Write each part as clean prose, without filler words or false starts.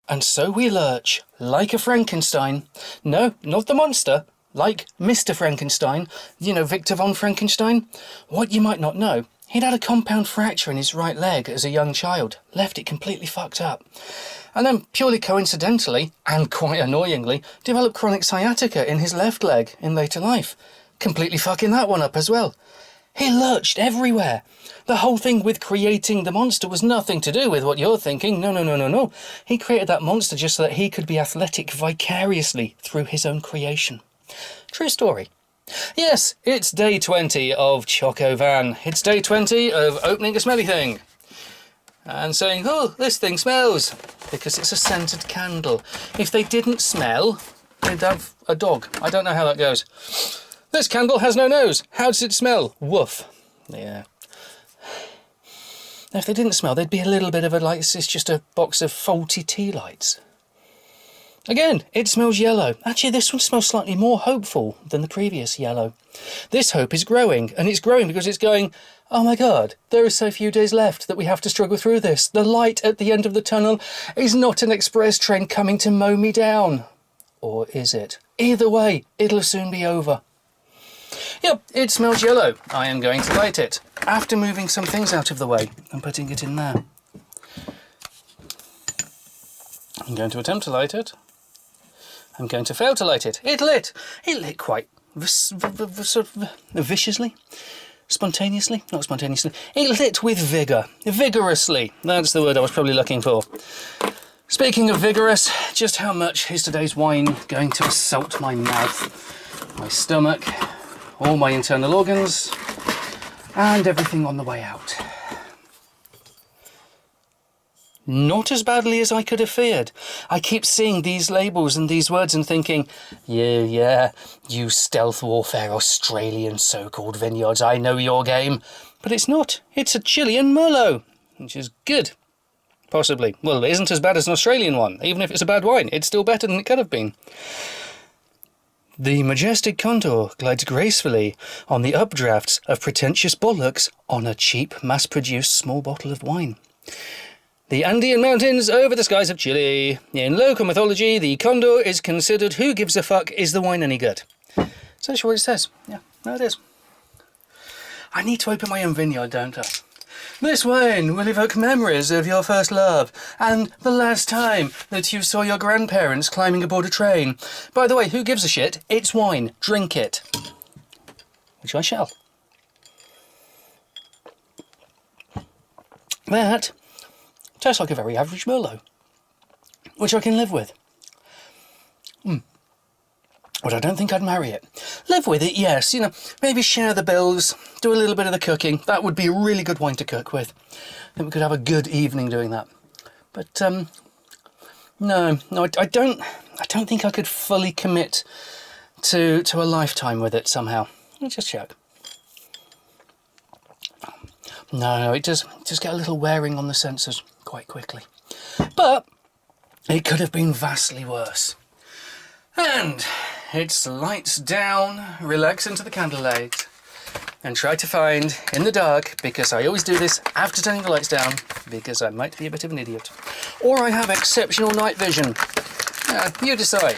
And so we lurch, like a Frankenstein. No, not the monster, like Mr. Frankenstein. You know, Victor von Frankenstein. What you might not know, he'd had a compound fracture in his right leg as a young child, left it completely fucked up. And then, purely coincidentally, and quite annoyingly, developed chronic sciatica in his left leg in later life, completely fucking that one up as well. He lurched everywhere. The whole thing with creating the monster was nothing to do with what you're thinking. No. He created that monster just so that he could be athletic vicariously through his own creation. True story. Yes, it's day 20 of Chocco Vin. It's day 20 of opening a smelly thing and saying, oh, this thing smells, because it's a scented candle. If they didn't smell, they'd have a dog. I don't know how that goes. This candle has no nose. How does it smell? Woof. Yeah. If they didn't smell, there'd be a little bit of a, like, it's just a box of faulty tea lights. Again, it smells yellow. Actually, this one smells slightly more hopeful than the previous yellow. This hope is growing, and it's growing because it's going, oh my God, there are so few days left that we have to struggle through this. The light at the end of the tunnel is not an express train coming to mow me down. Or is it? Either way, it'll soon be over. Yep, it smells yellow. I am going to light it after moving some things out of the way and putting it in there. I'm going to attempt to light it. I'm going to fail to light it. It lit. It lit quite sort of viciously. Spontaneously? Not spontaneously. It lit with vigour. Vigorously. That's the word I was probably looking for. Speaking of vigorous, just how much is today's wine going to assault my mouth, my stomach, all my internal organs, and everything on the way out? Not as badly as I could have feared. I keep seeing these labels and these words and thinking, yeah, you stealth warfare Australian so-called vineyards, I know your game. But it's not. It's a Chilean Merlot, which is good. Possibly. Well, it isn't as bad as an Australian one. Even if it's a bad wine, it's still better than it could have been. The majestic condor glides gracefully on the updrafts of pretentious bollocks on a cheap, mass-produced small bottle of wine. The Andean mountains over the skies of Chile. In local mythology, the condor is considered who gives a fuck, is the wine any good? So that's what it says. Yeah, no it is. I need to open my own vineyard, don't I? This wine will evoke memories of your first love and the last time that you saw your grandparents climbing aboard a train. By the way, who gives a shit? It's wine. Drink it. Which I shall. That tastes like a very average Merlot, which I can live with. But I don't think I'd marry it. Live with it, yes. You know, maybe share the bills, do a little bit of the cooking. That would be a really good wine to cook with. I think we could have a good evening doing that. But no, I don't think I could fully commit to a lifetime with it somehow. Let's just check. No, it does just get a little wearing on the senses quite quickly. But it could have been vastly worse. And it's lights down, relax into the candlelight, and try to find in the dark, because I always do this after turning the lights down, because I might be a bit of an idiot. Or I have exceptional night vision. You decide.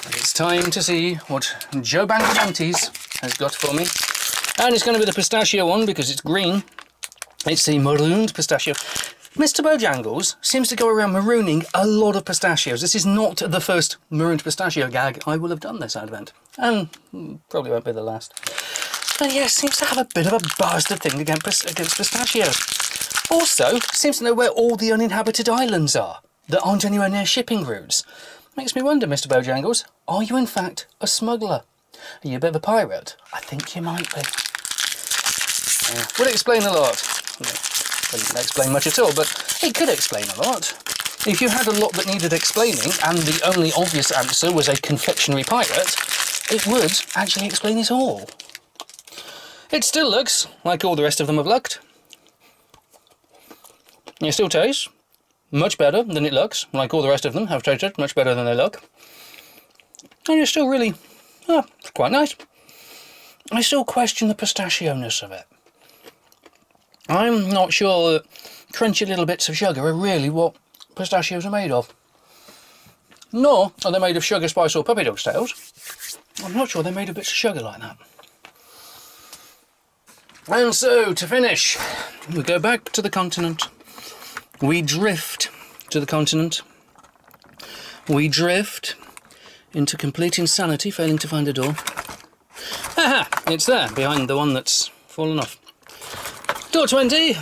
And it's time to see what Joe Bangamontes has got for me. And it's going to be the pistachio one because it's green. It's the marooned pistachio. Mr. Bojangles seems to go around marooning a lot of pistachios. This is not the first marooned pistachio gag I will have done this advent. And probably won't be the last. But yeah, seems to have a bit of a bastard thing against pistachios. Also, seems to know where all the uninhabited islands are that aren't anywhere near shipping routes. Makes me wonder, Mr. Bojangles, are you in fact a smuggler? Are you a bit of a pirate? I think you might be. Would explain a lot. Doesn't explain much at all, but it could explain a lot. If you had a lot that needed explaining, and the only obvious answer was a confectionery pirate, it would actually explain it all. It still looks like all the rest of them have looked. It still tastes much better than it looks, like all the rest of them have tasted much better than they look. And it's still really, quite nice. I still question the pistachio-ness of it. I'm not sure that crunchy little bits of sugar are really what pistachios are made of. Nor are they made of sugar, spice or puppy dog's tails. I'm not sure they're made of bits of sugar like that. And so, to finish, we go back to the continent. We drift to the continent. We drift into complete insanity, failing to find a door. Aha! It's there, behind the one that's fallen off. Door 20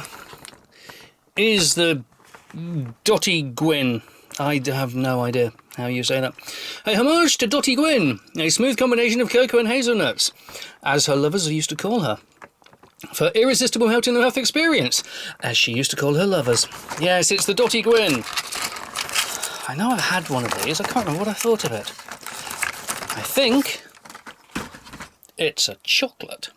is the Dotty Gwyn. I have no idea how you say that. A homage to Dotty Gwyn, a smooth combination of cocoa and hazelnuts, as her lovers used to call her. For irresistible melt in the mouth experience, as she used to call her lovers. Yes, it's the Dotty Gwyn. I know I've had one of these, I can't remember what I thought of it. I think it's a chocolate.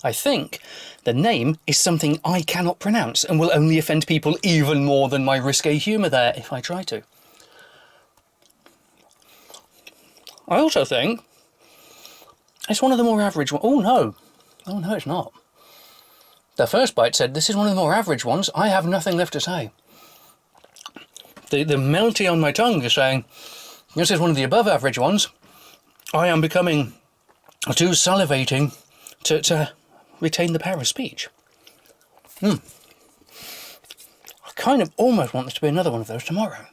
I think the name is something I cannot pronounce and will only offend people even more than my risque humour there if I try to. I also think it's one of the more average ones. Oh no, it's not. The first bite said this is one of the more average ones. I have nothing left to say. The melty on my tongue is saying this is one of the above average ones. I am becoming too salivating to retain the power of speech. I kind of almost want this to be another one of those tomorrow.